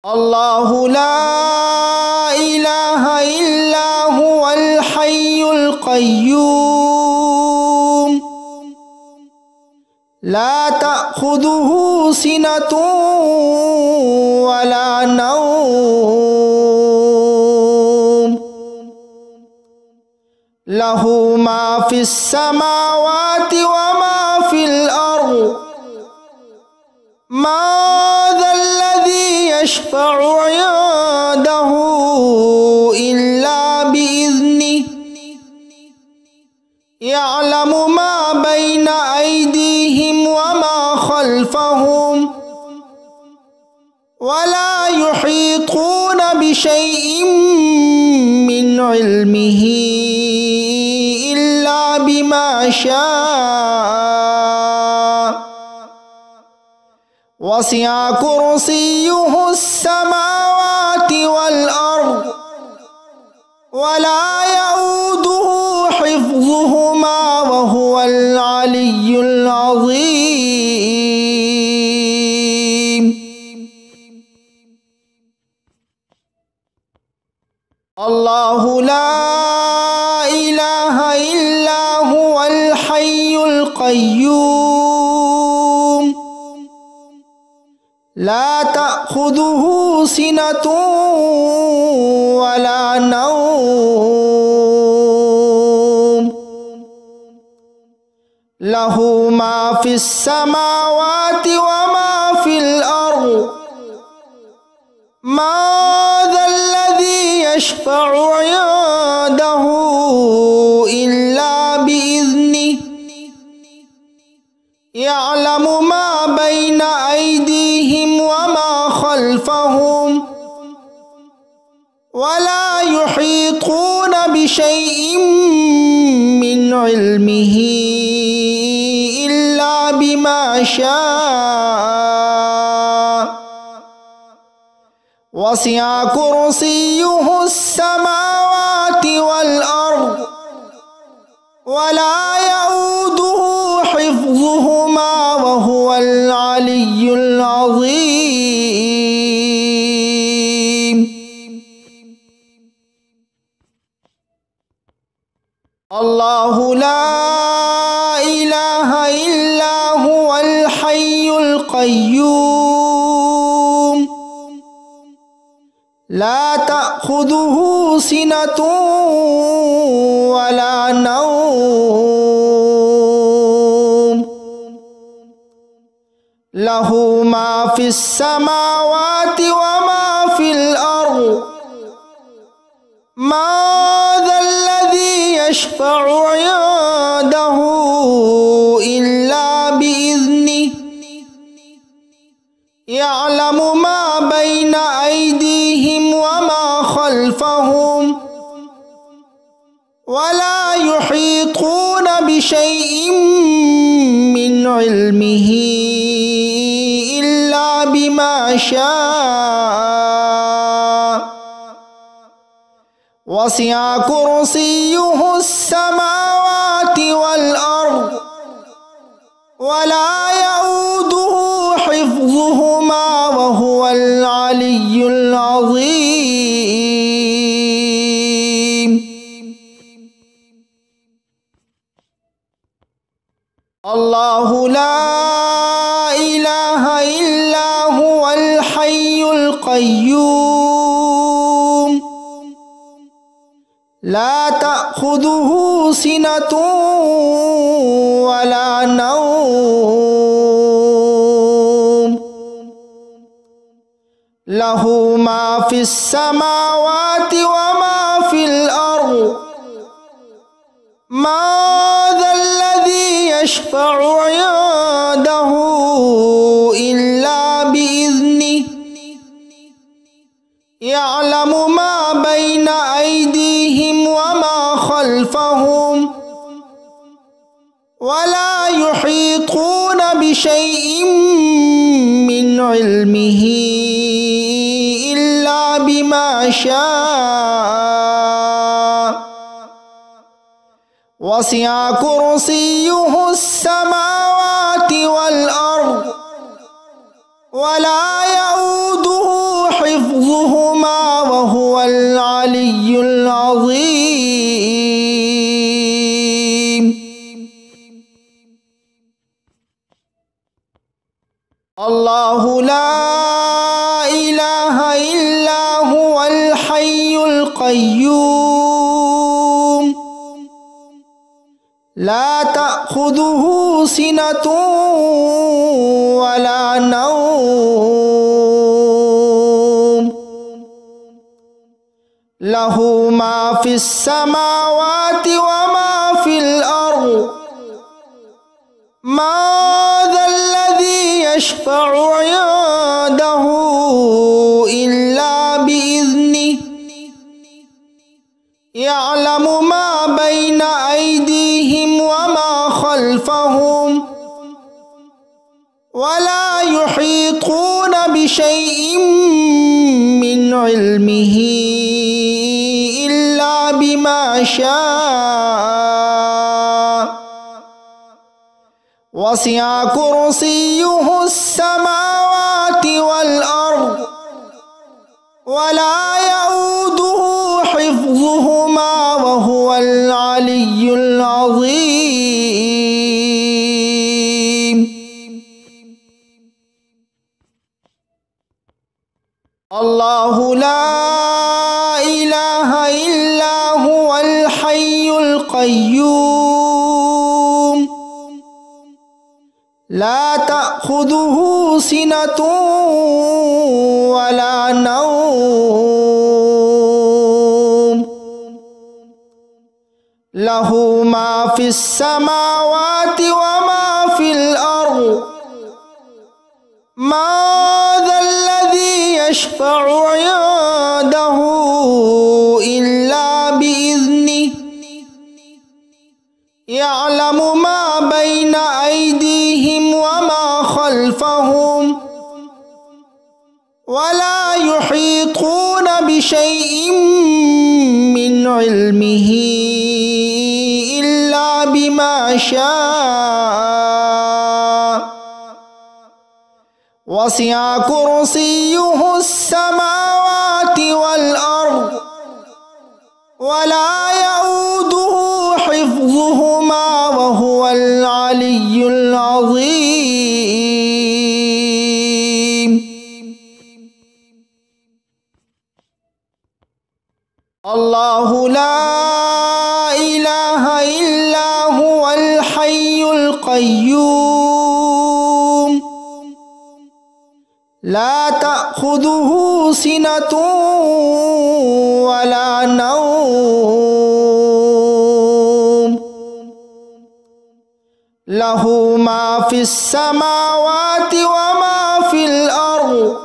الله لا إله إلا هو الحي القيوم لا تأخذه سنة ولا نوم له ما في السماوات وما في الأرض ما ذا الذي يشفع عنده إلا بإذنه يعلم ما بين أيديهم وما خلفهم ولا يحيطون بشيء من علمه إلا بما شاء وسع كرسيه السماوات والأرض ولا يؤوده حفظهما وهو العلي العظيم. الله لا إله إلا هو الحي القيوم لا تأخذه سنة ولا نوم له ما في السماوات وما في الأرض ما ذا الذي يشفع عنده إلا بإذنه يعلم ما بين أيديهم وما خلفهم ولا يحيطون بشيء من علمه إلا بما شاء وسع كرسيه السماوات والأرض ولا يؤوده حفظهما وهو العلي العظيم. الله لا إله إلا هو الحي القيوم لا تأخذه سنة ولا نوم له ما في السماوات وما في الأرض ما ذا الذي يشفع عنده إلا بإذنه يعلم ما بين أيديهم وما خلفهم ولا يحيطون بشيء من علمه إلا بما شاء وسع كرسيه السماوات والأرض ولا يؤوده حفظهما وهو العلي العظيم. الله لا إله إلا هو الحي القيوم لا تأخذه سنة ولا نوم له ما في السماوات وما في الأرض ما ذا الذي يشفع عنده إلا بإذنه يعلم ما بين أيديهم وما خلفهم ولا يحيطون بشيء من علمه إلا بما شاء وسع كرسيه السماوات والأرض ولا يؤوده حفظهما العلي العظيم. الله لا إله إلا هو الحي القيوم لا تأخذه سنة ولا نوم له ما في السماوات وما في الأرض ما ذا الذي يشفع عنده إلا بإذنه يعلم ما بين أيديهم وما خلفهم ولا يحيطون بشيء من علمه إلا بما شاء وسع كرسيه السماوات والأرض ولا يؤوده حفظهما وهو العلي العظيم. الله لا إله إلا هو الحي القيوم لا تأخذه سنة ولا نوم له ما في السماوات وما في الأرض ما ذا الذي يشفع عنده إلا بإذنه يعلم ما بين أيديهم وما خلفهم ولا يحيطون بشيء من علمه إلا بما شاء وسع كرسيه السماوات والأرض ولا يؤوده حفظهما وهو العلي العظيم. الله لا إله إلا هو الحي القيوم لا تأخذه سنة ولا نوم له ما في السماوات وما في الأرض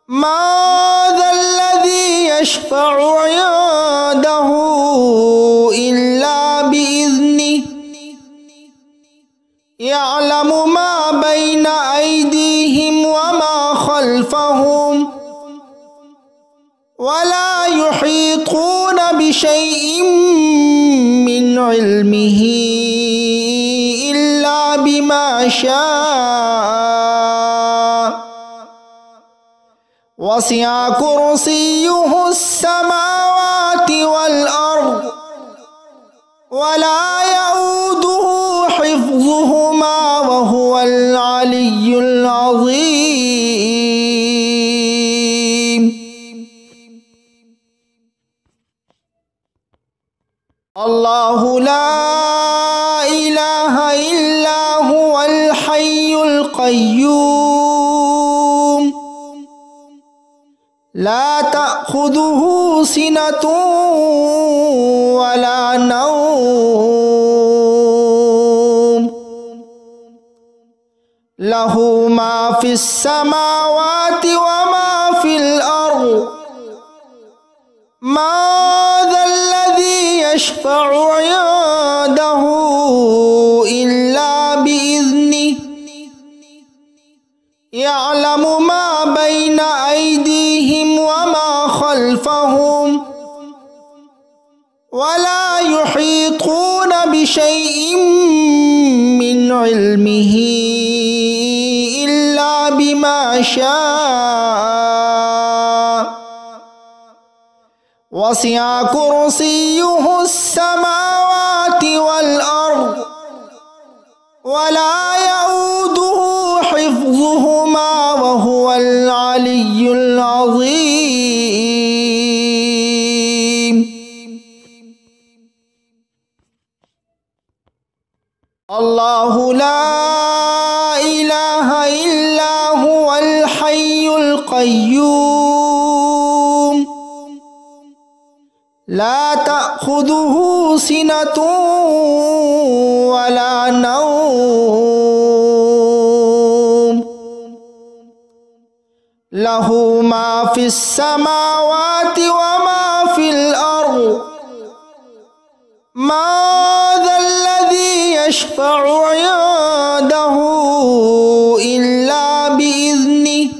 ما ذا الذي يشفع عنده إلا بإذنه يعلم ما بين أيديهم وما خلفهم ولا يحيطون بشيء من علمه إلا بما شاء وسع كرسيه السماوات والأرض ولا يؤوده حفظهما وهو العلي العظيم. الله لا إله إلا هو الحي القيوم لا تأخذه سنة ولا نوم له ما في السماوات وما في الأرض ما ذا الذي يشفع عنده إلا بإذنه يعلم ما بين أيديهم وما خلفهم ولا يحيطون بشيء من علمه إلا بما شاء وسع كرسيه السماوات والأرض ولا يؤوده حفظهما وهو العلي العظيم. الله لا إله إلا هو الحي القيوم لا تأخذه سنة ولا نوم له ما في السماوات وما في الأرض ما ذا الذي يشفع عنده إلا بإذنه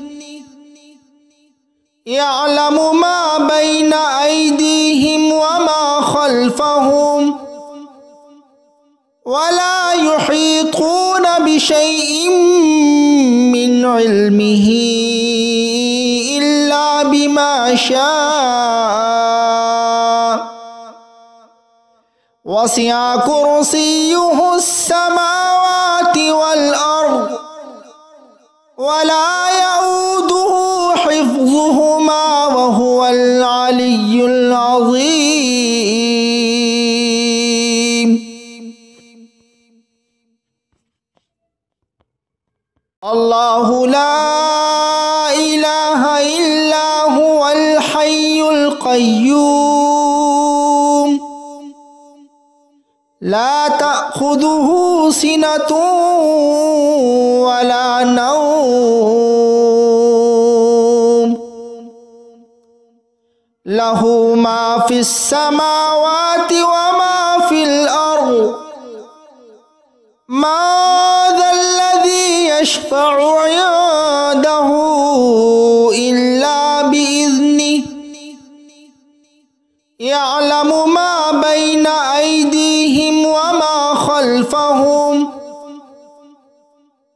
يعلم ما بين أيديهم وما خلفهم ولا يحيطون بشيء من علمه إلا بما شاء وسع كرسيه السماوات والأرض ولا يؤوده حفظهما وهو العلي العظيم. الله لا إله إلا هو الحي القيوم لا تأخذه سنة ولا نوم له ما في السماوات وما في الأرض ما ذا الذي يشفع عنده إلا بإذنه يعلم ما بين أيديهم وما خلفهم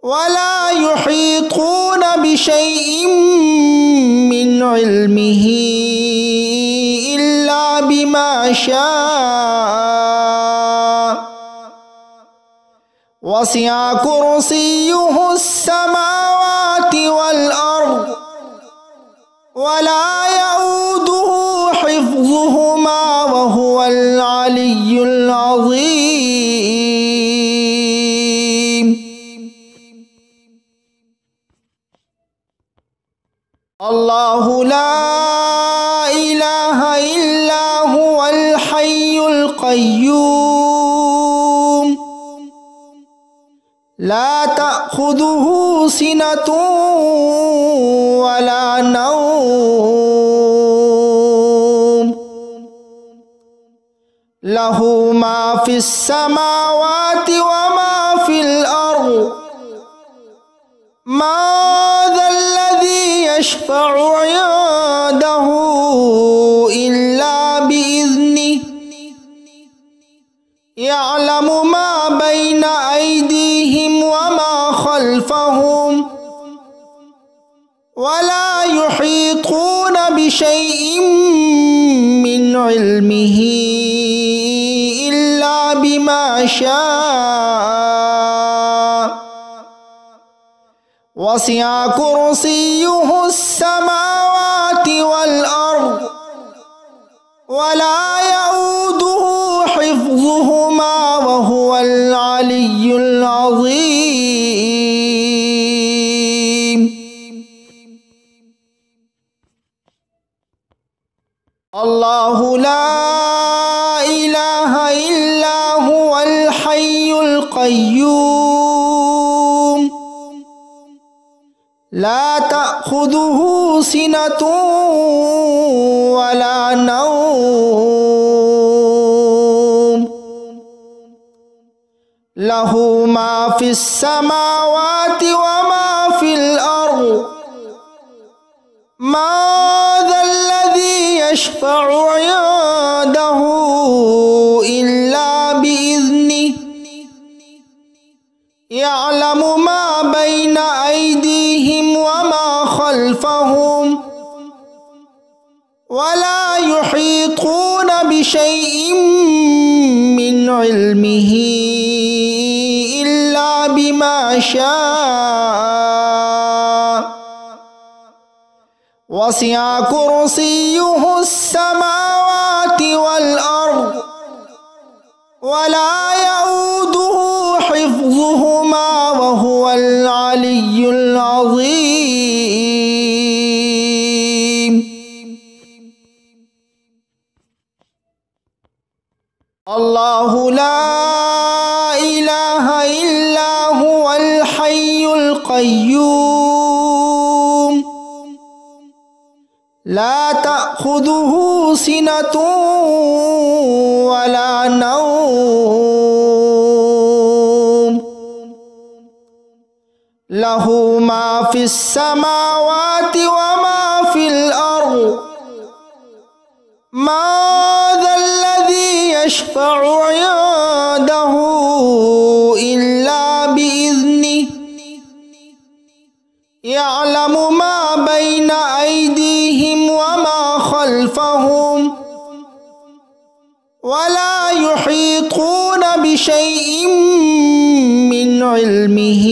ولا يحيطون بشيء من علمه إلا بما شاء وسع كرسيه السماوات والأرض ولا يؤوده حفظهما وهو العلي العظيم. الله لا إله إلا هو الحي القيوم لا تأخذه سنة ولا نوم له ما في السماوات وما في الأرض ما ذا الذي يشفع عنده إلا بإذنه يعلم ما بين أيديهم وما خلفهم ولا يحيطون بشيء من علمه إلا بما شاء وسع كرسيه السماوات والأرض ولا يؤوده حفظهما وهو العلي العظيم. الله لا إله إلا هو الحي القيوم لا تأخذه سنة ولا نوم له ما في السماوات وما في الأرض ما ذا الذي يشفع عنده إلا بإذنه يعلم ما بين أيديهم وما خلفهم ولا يحيطون بشيء من علمه إلا بما شاء وسع كرسيه السماوات والأرض ولا يؤوده حفظهما وهو العلي العظيم. الله لا إله إلا هو الحي القيوم لا تأخذه سنة ولا نوم له ما في السماوات وما في الأرض ما ذا الذي يشفع عنده إلا بإذنه يعلم ما بين أيديهم وما خلفهم ولا يحيطون بشيء من علمه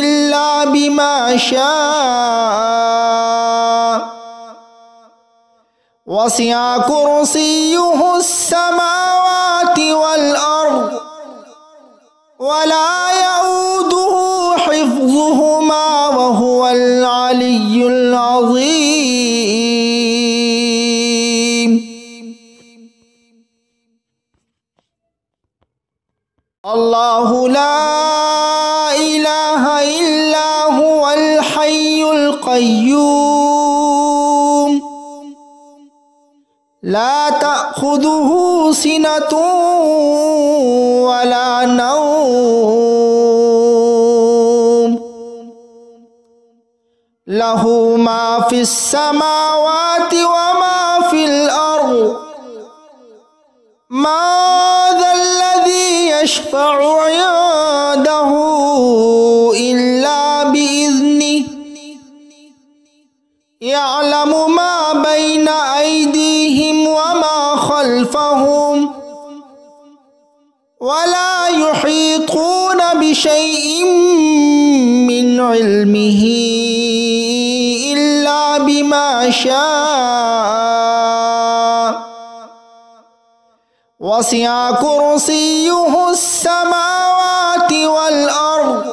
إلا بما شاء وسع كرسيه السماوات والأرض ولا يؤوده حفظهما وهو العلي العظيم. الله لا إله إلا هو الحي القيوم لا تأخذه سنة ولا نوم له ما في السماوات وما في الأرض ما ذا الذي يشفع عنده إلا بإذنه يعلم ما بين أيديهم وما خلفهم ولا يحيطون بشيء من علمه إلا بما شاء وسع كرسيه السماوات والأرض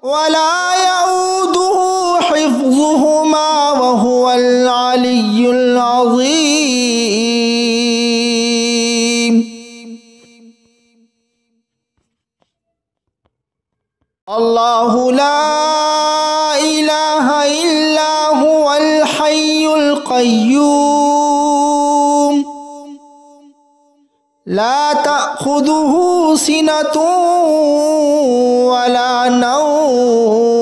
ولا يؤوده حفظهما وهو العلي العظيم. الله لا إله إلا هو الحي القيوم لا تأخذه سنة ولا نوم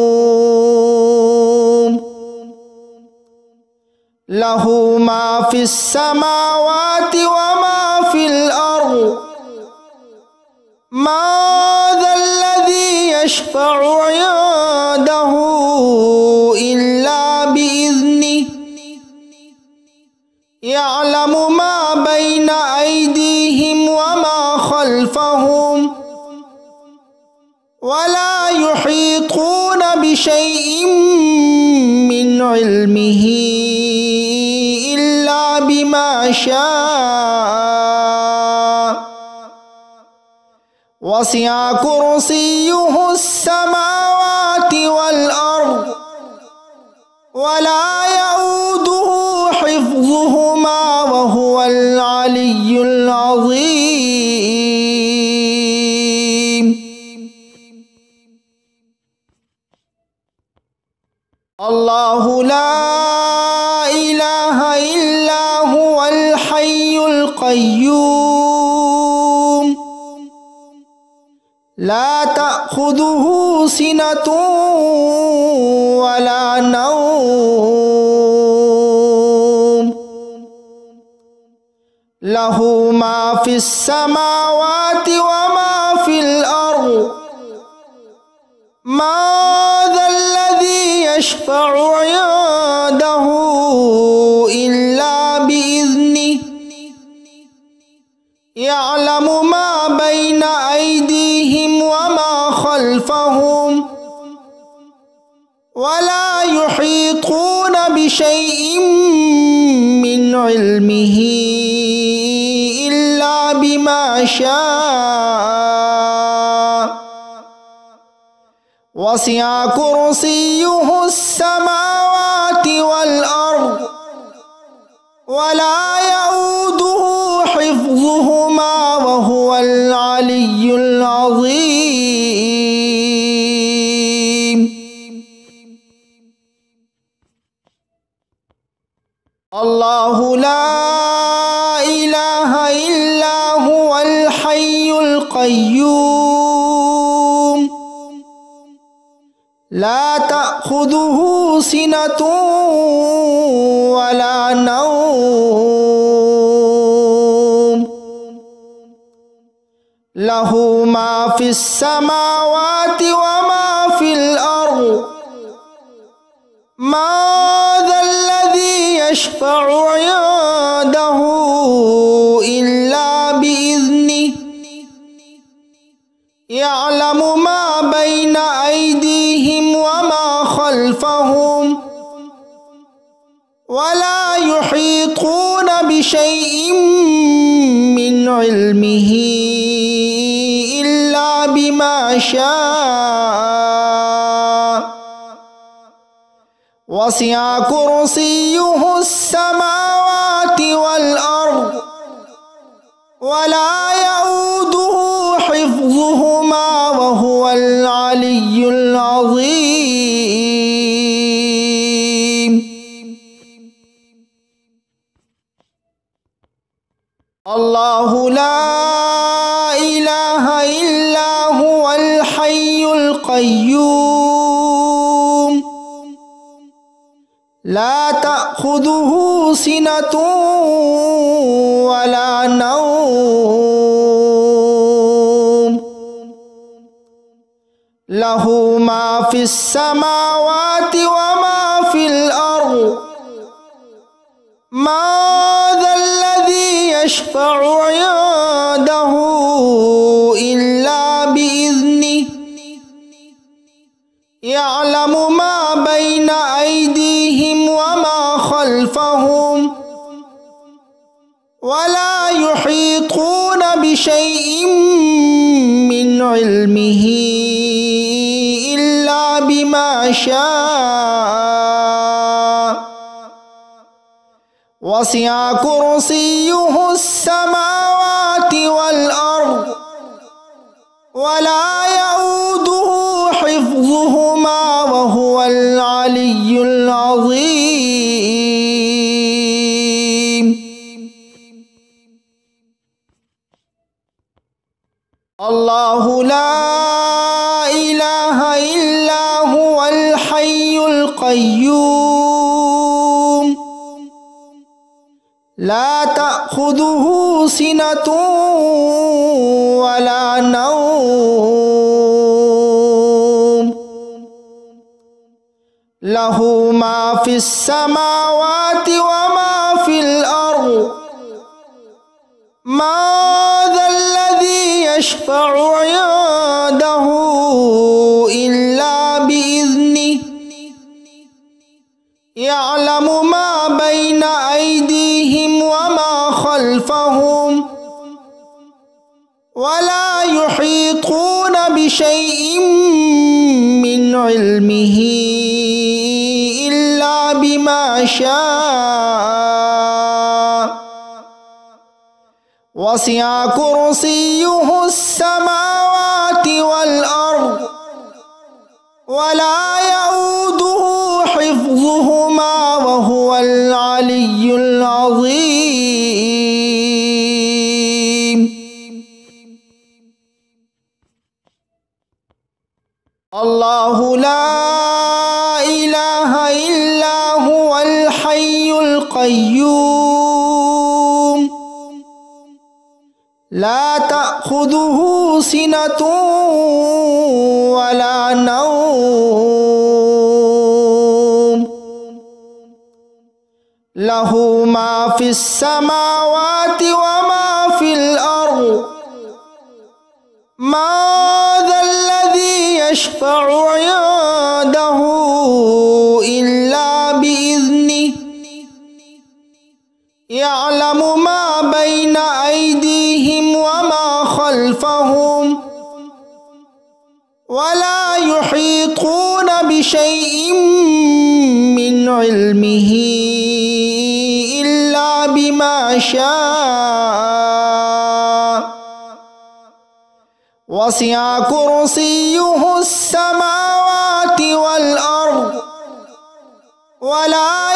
له ما في السماوات وما في الأرض ما ذا الذي يشفع عنده إلا بإذنه يعلم ما بين أيديهم وما خلفهم ولا يحيطون بشيء من علمه إلا بما شاء وسع كرسيه السماوات والأرض ولا يؤوده حفظهما وهو العلي العظيم. الله لا إله إلا هو الحي القيوم لا تأخذه سنة ولا نوم له ما في السماوات وما في الأرض ما ذا الذي يشفع عنده إلا بإذنه بشيء من علمه إلا بما شاء وسع كرسيه السماوات والأرض ولا يؤوده حفظهما وهو العلي العظيم. الله لا إله إلا هو الحي القيوم لا تأخذه سنة ولا نوم له ما في السماوات وما في الأرض ما ذا الذي يشفع عنده إلا بإذنه يعلم ما بين أيديهم وما خلفهم ولا يحيطون بشيء من علمه إلا بما شاء وسع كرسيه السماوات والأرض ولا يؤوده حفظهما وهو العلي العظيم. الله لا إله إلا هو الحي القيوم لا تأخذه سنة ولا نوم له ما في السماوات وما في الأرض ما ذا الذي يشفع عنده إلا بإذنه يعلم ما بين أيديهم وما خلفهم ولا يحيطون بشيء من علمه إلا بما شاء وسع كرسيه السماوات والأرض ولا يؤوده حفظهما وهو العلي العظيم. الله لا إله إلا هو الحي القيوم لا تأخذه سنة ولا نوم له ما في السماوات وما في الأرض ما ذا الذي يشفع عنده إلا بإذنه يعلم ما بين أيديهم وما خلفهم ولا يحيطون بشيء من علمه إلا بما شاء وسع كرسيه السماوات والأرض ولا يؤوده حفظهما وهو العلي العظيم. الله لا إله إلا هو الحي القيوم لا تأخذه سنة ولا نوم له ما في السماوات وما في الأرض ما ذا الذي يشفع عنده إلا بإذنه شيء من علمه إلا بما شاء وسع كرسيه السماوات والأرض ولا